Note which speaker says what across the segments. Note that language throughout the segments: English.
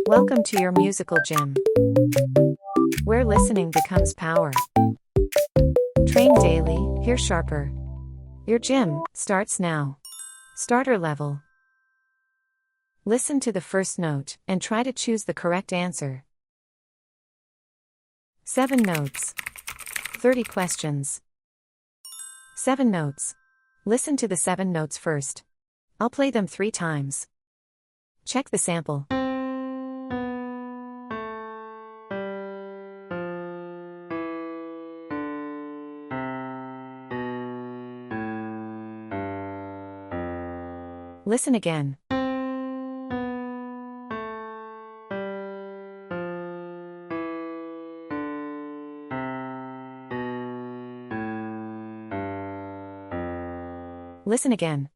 Speaker 1: Welcome to your musical gym, where listening becomes power. Train daily, hear sharper. Your gym starts now. Starter level. Listen to the first note and try to choose the correct answer. 7 notes. 30 questions. 7 notes. Listen to the 7 notes first. I'll play them 3 times. Check the sample. Listen again. Listen again.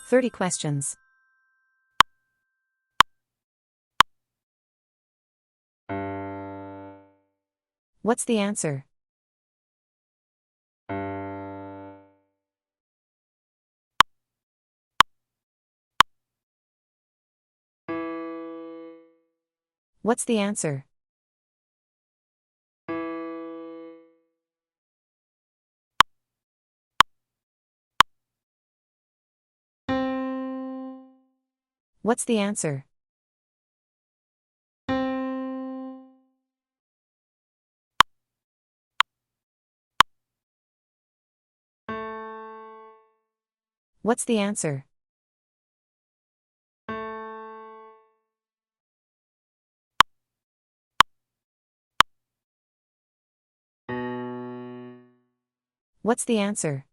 Speaker 1: "30 questions. What's the answer? What's the answer? What's the answer? What's the answer?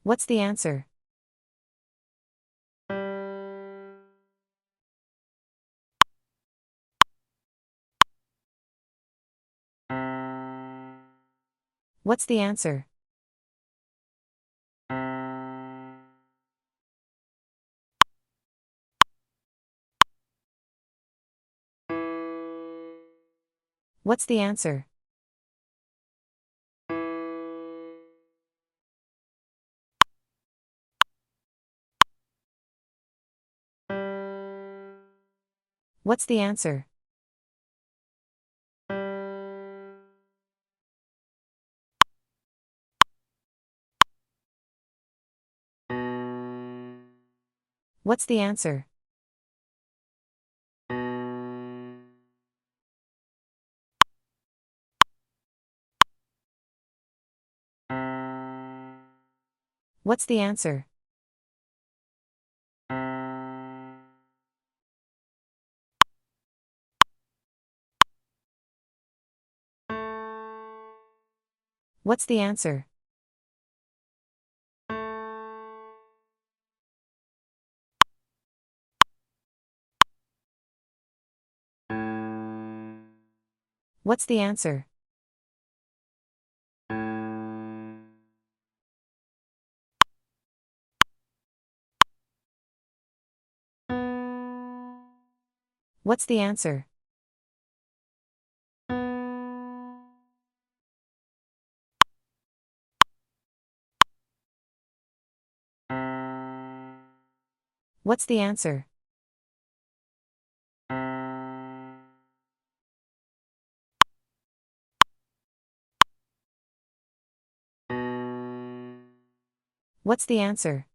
Speaker 1: What's the answer? What's the answer? What's the answer? What's the answer? What's the answer? What's the answer? What's the answer? What's the answer? What's the answer? What's the answer? What's the answer? What's the answer?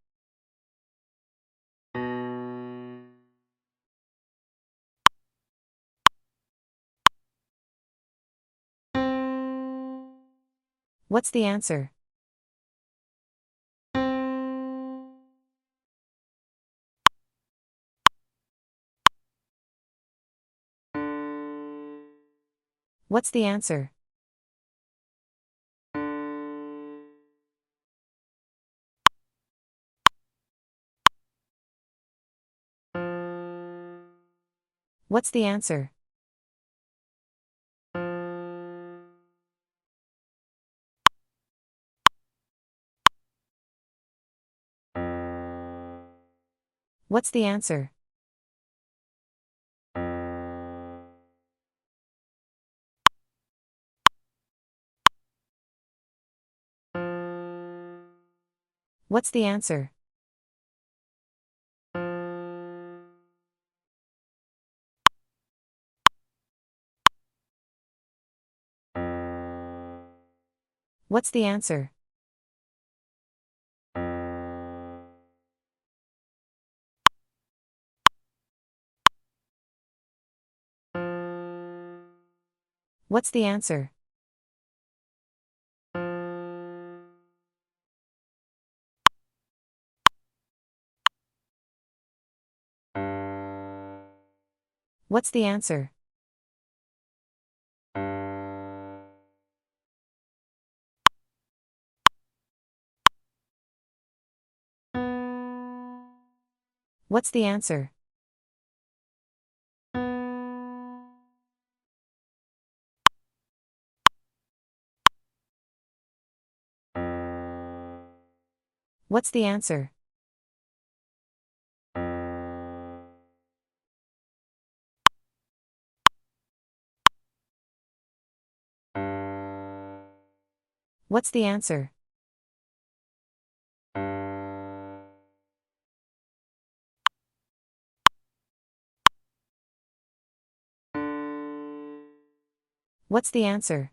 Speaker 1: What's the answer? What's the answer? What's the answer? What's the answer? What's the answer? What's the answer? What's the answer? What's the answer? What's the answer? What's the answer? What's the answer? What's the answer?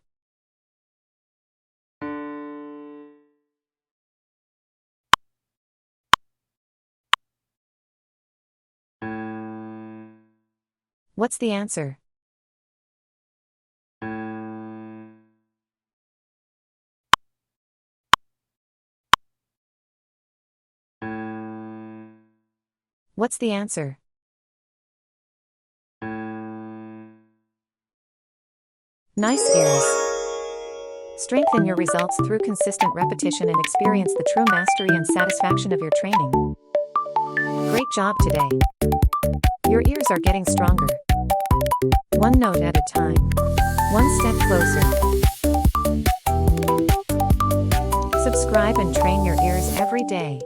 Speaker 1: What's the answer? What's the answer? Nice ears. Strengthen your results through consistent repetition and experience the true mastery and satisfaction of your training. Great job today. Your ears are getting stronger. One note at a time. One step closer. Subscribe and train your ears every day.